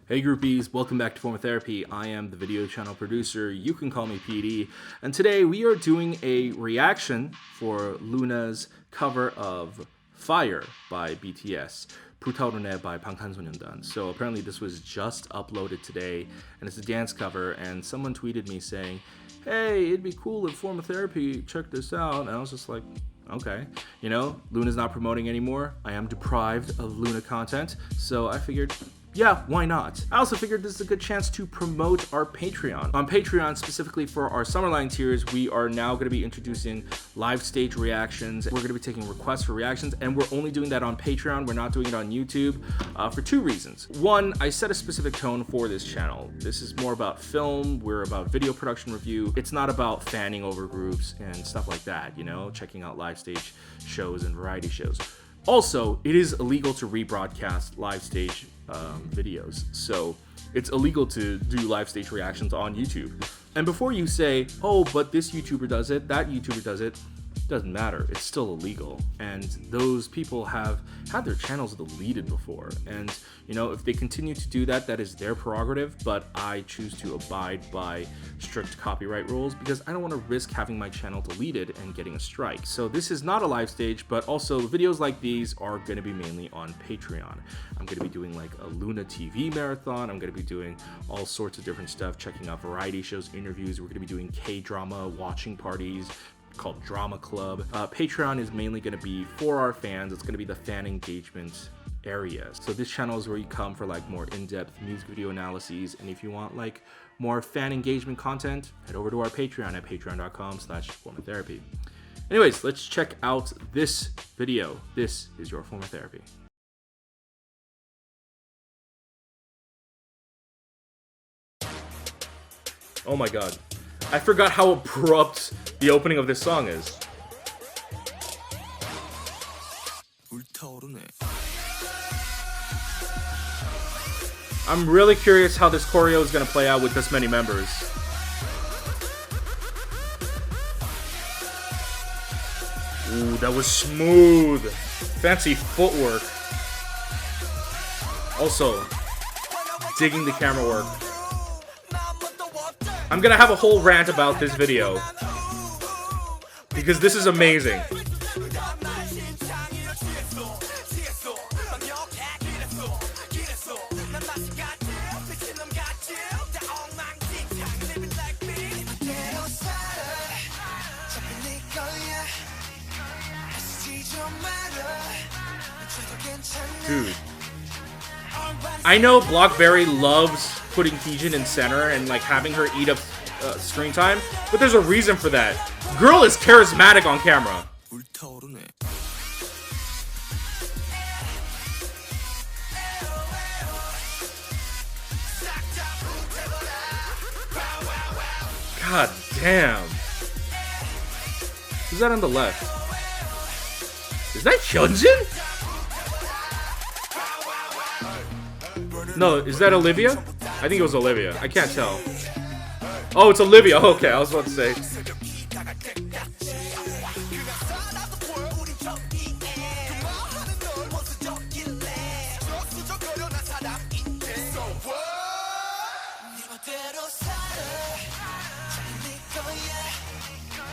Hey groupies, welcome back to Form of Therapy. I am the video channel producer, you can call me PD, and today we are doing a reaction for LOONA's cover of Fire by BTS, 불타오르네 by 방탄소년단. So apparently this was just uploaded today, and it's a dance cover, and someone tweeted me saying, hey, it'd be cool if Form of Therapy checked this out, and I was just like, okay. You know, LOONA's not promoting anymore, I am deprived of LOONA content, so I figured, yeah, why not? I also figured this is a good chance to promote our Patreon. On Patreon, specifically for our Summerline tiers, we are now going to be introducing live stage reactions. We're going to be taking requests for reactions, and we're only doing that on Patreon. We're not doing it on YouTube for two reasons. One, I set a specific tone for this channel. This is more about film. We're about video production review. It's not about fanning over groups and stuff like that, you know, checking out live stage shows and variety shows. Also, it is illegal to rebroadcast live stage videos, so it's illegal to do live stage reactions on YouTube. And before you say, oh, but this YouTuber does it, that YouTuber does it, doesn't matter, it's still illegal. And those people have had their channels deleted before, and you know, if they continue to do that, that is their prerogative, but I choose to abide by strict copyright rules because I don't want to risk having my channel deleted and getting a strike. So this is not a live stage, but also videos like these are going to be mainly on Patreon. I'm going to be doing like a LOONA TV marathon. I'm going to be doing all sorts of different stuff, checking out variety shows, interviews. We're going to be doing K-drama watching parties called Drama Club. Patreon is mainly going to be for our fans. It's going to be the fan engagement area. So this channel is where you come for like more in-depth music video analyses, and if you want like more fan engagement content, head over to our Patreon at patreon.com/formoftherapy. Anyways, let's check out this video. This is your form of therapy. Oh my god. I forgot how abrupt the opening of this song is. 불타오르네. I'm really curious how this choreo is going to play out with this many members. Ooh, that was smooth. Fancy footwork. Also, digging the camera work. I'm gonna have a whole rant about this video because this is amazing. Dude, I know Blockberry loves putting Heejin in center and like having her eat up screen time, but there's a reason for that. Girl is charismatic on camera. God damn. Who's that on the left? Is that Hyunjin? No, is that Olivia? I think it was Olivia. I can't tell. Oh, it's Olivia. Okay, I was about to say.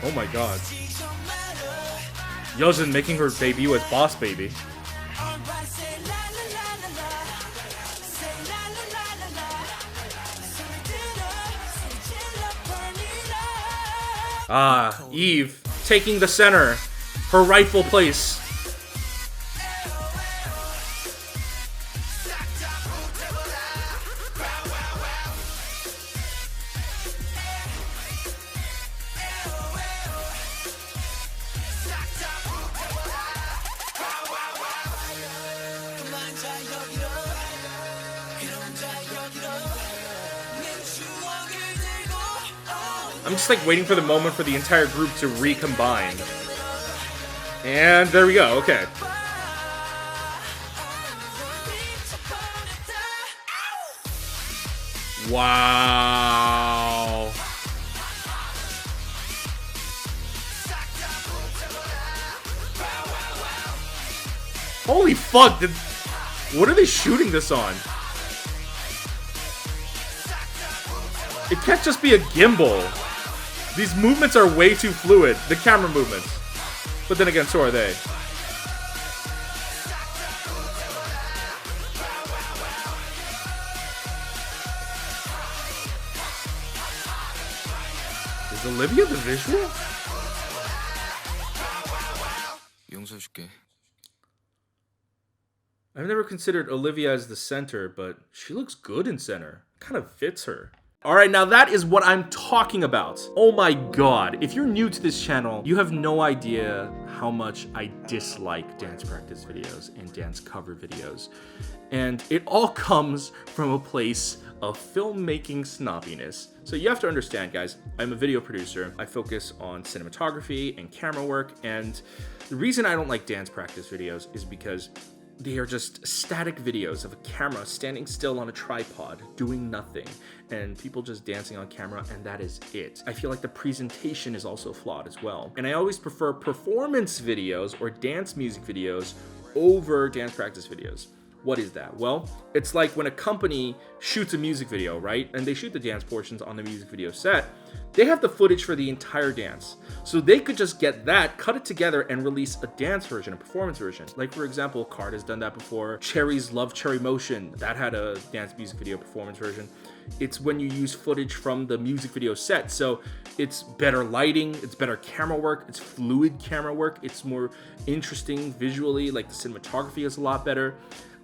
Oh my god. Yeojin making her debut as Boss Baby. Eve taking the center, her rightful place. I'm just like waiting for the moment for the entire group to recombine. And there we go, okay. Wow. Holy fuck, what are they shooting this on? It can't just be a gimbal. These movements are way too fluid, the camera movements. But then again, so are they. Is Olivia the visual? 용서해줄게. I've never considered Olivia as the center, but she looks good in center. Kind of fits her. Alright, now that is what I'm talking about. Oh my god. If you're new to this channel, you have no idea how much I dislike dance practice videos and dance cover videos. And it all comes from a place of filmmaking snobbiness. So you have to understand, guys, I'm a video producer. I focus on cinematography and camera work, and the reason I don't like dance practice videos is because they are just static videos of a camera standing still on a tripod, doing nothing, and people just dancing on camera, and that is it. I feel like the presentation is also flawed as well. And I always prefer performance videos or dance music videos over dance practice videos. What is that? Well, it's like when a company shoots a music video, right? And they shoot the dance portions on the music video set. They have the footage for the entire dance. So they could just get that, cut it together, and release a dance version, a performance version. Like, for example, Card has done that before. Cherry's Love Cherry Motion, that had a dance music video performance version. It's when you use footage from the music video set. So it's better lighting, it's better camera work, it's fluid camera work, it's more interesting visually, like the cinematography is a lot better.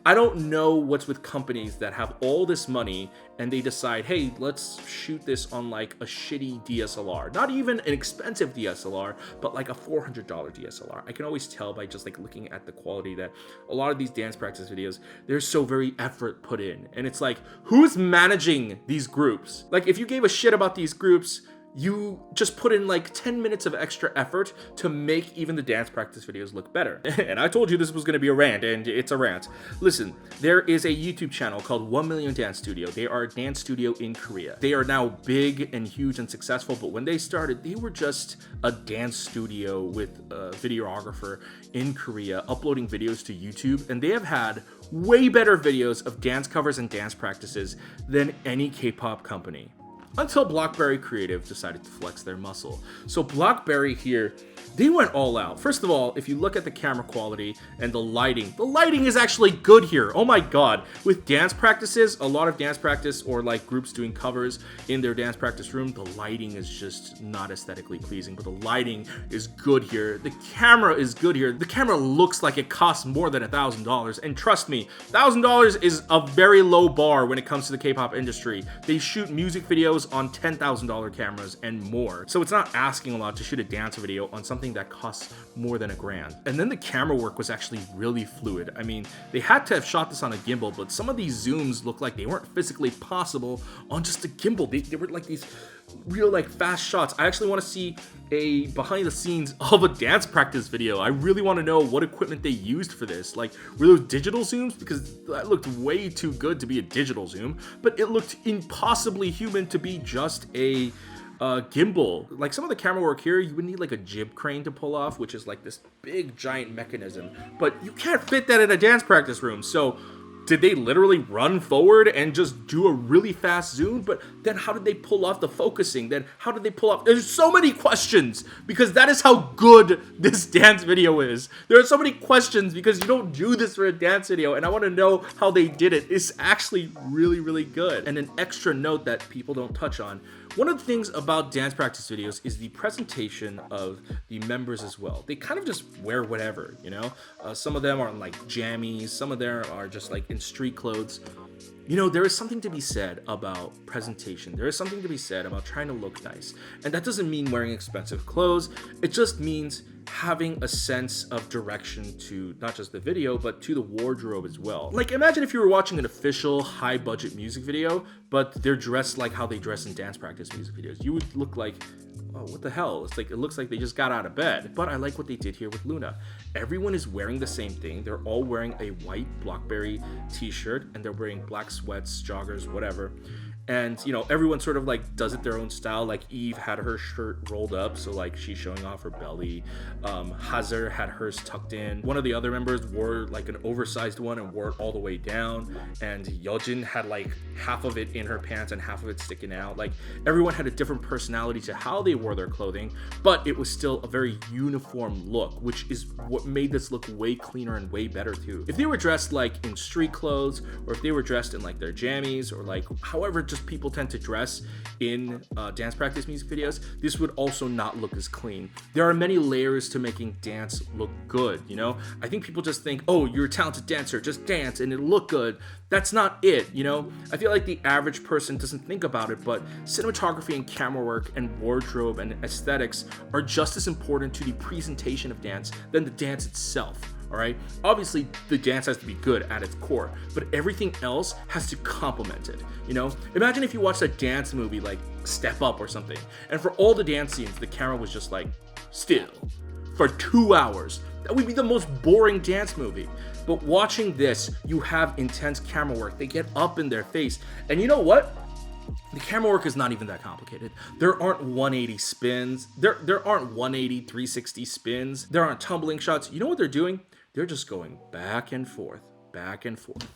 I don't know what's with companies that have all this money and they decide, hey, let's shoot this on like a shitty DSLR. Not even an expensive DSLR, but like a $400 DSLR. I can always tell by just like looking at the quality that a lot of these dance practice videos, there's so very effort put in. And it's like, who's managing these groups? Like, if you gave a shit about these groups, you just put in like 10 minutes of extra effort to make even the dance practice videos look better. And I told you this was going to be a rant, and it's a rant. Listen, there is a YouTube channel called 1 Million Dance Studio. They are a dance studio in Korea. They are now big and huge and successful, but when they started, they were just a dance studio with a videographer in Korea uploading videos to YouTube, and they have had way better videos of dance covers and dance practices than any K-pop company. Until Blockberry Creative decided to flex their muscle. So Blockberry here, they went all out. First of all, if you look at the camera quality and the lighting is actually good here. Oh my god. With dance practices, a lot of dance practice or like groups doing covers in their dance practice room, the lighting is just not aesthetically pleasing, but the lighting is good here. The camera is good here. The camera looks like it costs more than $1,000. And trust me, $1,000 is a very low bar when it comes to the K-pop industry. They shoot music videos on $10,000 cameras and more. So it's not asking a lot to shoot a dance video on something that costs more than $1,000. And then the camera work was actually really fluid. I mean, they had to have shot this on a gimbal, but some of these zooms look like they weren't physically possible on just a gimbal. They were like these real like fast shots. I actually want to see a behind the scenes of a dance practice video. I really want to know what equipment they used for this. Like, were those digital zooms? Because that looked way too good to be a digital zoom, but it looked impossibly human to be just a gimbal. Like, some of the camera work here, you would need like a jib crane to pull off, which is like this big giant mechanism, but you can't fit that in a dance practice room. So did they literally run forward and just do a really fast zoom? But then how did they pull off the focusing? Then how did they pull off? There's so many questions, because that is how good this dance video is. There are so many questions because you don't do this for a dance video, and I want to know how they did it. It's actually really, really good. And an extra note that people don't touch on, one of the things about dance practice videos is the presentation of the members as well. They kind of just wear whatever, you know? Some of them are in like jammies, some of them are just like in street clothes. You know, there is something to be said about presentation. There is something to be said about trying to look nice. And that doesn't mean wearing expensive clothes. It just means having a sense of direction to not just the video, but to the wardrobe as well. Like, imagine if you were watching an official high-budget music video, but they're dressed like how they dress in dance practice music videos. You would look like, oh, what the hell? It's like, it looks like they just got out of bed. But I like what they did here with LOONA. Everyone is wearing the same thing. They're all wearing a white Blockberry t-shirt, and they're wearing black sweats, joggers, whatever. and you know, everyone sort of like does it their own style. Like Eve had her shirt rolled up, so like she's showing off her belly. Hazard had hers tucked in. One of the other members wore like an oversized one and wore it all the way down, and Yeojin had like half of it in her pants and half of it sticking out. Like everyone had a different personality to how they wore their clothing, but it was still a very uniform look, which is what made this look way cleaner and way better too. If they were dressed like in street clothes, or if they were dressed in like their jammies, or like however just people tend to dress in dance practice music videos, this would also not look as clean. There are many layers to making dance look good, you know? I think people just think, oh, you're a talented dancer, just dance and it'll look good. That's not it, you know? I feel like the average person doesn't think about it, but cinematography and camera work and wardrobe and aesthetics are just as important to the presentation of dance than the dance itself. All right, obviously the dance has to be good at its core, but everything else has to complement it. You know, imagine if you watched a dance movie like Step Up or something, and for all the dance scenes the camera was just like still for 2 hours. That would be the most boring dance movie. But watching this, you have intense camera work. They get up in their face, and you know what? The camera work is not even that complicated. There aren't 180 spins. There aren't 180, 360 spins. There aren't tumbling shots. You know what they're doing? They're just going back and forth, back and forth.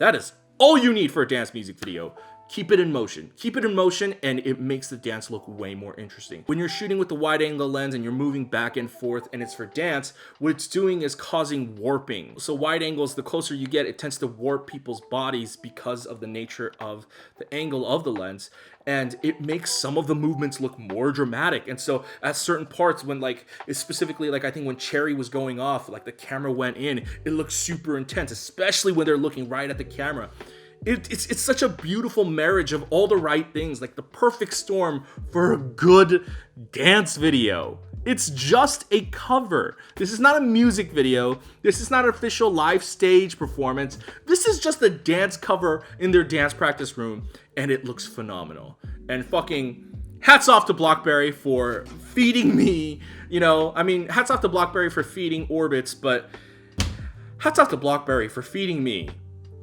That is all you need for a dance music video. Keep it in motion. Keep it in motion, and it makes the dance look way more interesting. When you're shooting with the wide angle lens and you're moving back and forth and it's for dance, what it's doing is causing warping. So wide angles, the closer you get, it tends to warp people's bodies because of the nature of the angle of the lens. And it makes some of the movements look more dramatic. And so at certain parts, when like, specifically like I think when Cherry was going off, like the camera went in, it looked super intense, especially when they're looking right at the camera. It's such a beautiful marriage of all the right things, like the perfect storm for a good dance video. It's just a cover. This is not a music video. This is not an official live stage performance. This is just a dance cover in their dance practice room, and it looks phenomenal. And fucking hats off to Blockberry for feeding me, you know, I mean, hats off to Blockberry for feeding Orbits, but hats off to Blockberry for feeding me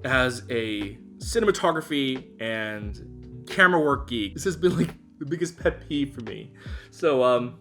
as a cinematography and camera work geek. This has been like the biggest pet peeve for me. So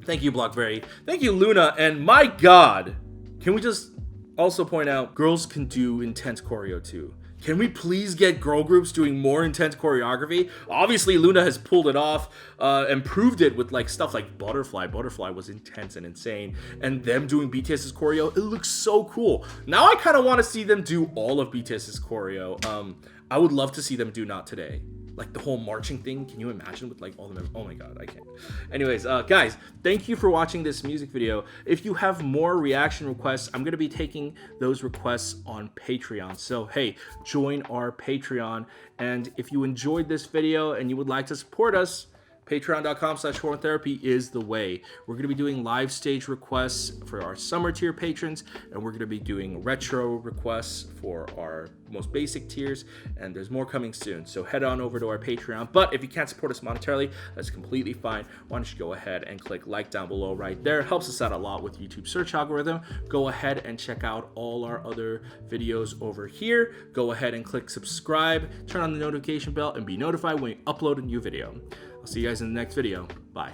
thank you, Blockberry. Thank you, LOONA. And my god, can we just also point out, girls can do intense choreo too. Can we please get girl groups doing more intense choreography? Obviously, LOONA has pulled it off and proved it with like stuff like Butterfly. Butterfly was intense and insane. And them doing BTS's choreo, it looks so cool. Now I kind of want to see them do all of BTS's choreo. I would love to see them do Not Today. Like the whole marching thing, can you imagine with like all the members? Oh my god, I can't. Anyways, guys, thank you for watching this music video. If you have more reaction requests, I'm gonna be taking those requests on Patreon. So hey, join our Patreon. And if you enjoyed this video and you would like to support us, patreon.com/hormontherapy is the way. We're going to be doing live stage requests for our summer tier patrons, and we're going to be doing retro requests for our most basic tiers, and there's more coming soon. So head on over to our Patreon. But if you can't support us monetarily, that's completely fine. Why don't you go ahead and click like down below right there. It helps us out a lot with YouTube search algorithm. Go ahead and check out all our other videos over here. Go ahead and click subscribe, turn on the notification bell, and be notified when we upload a new video. I'll see you guys in the next video. Bye.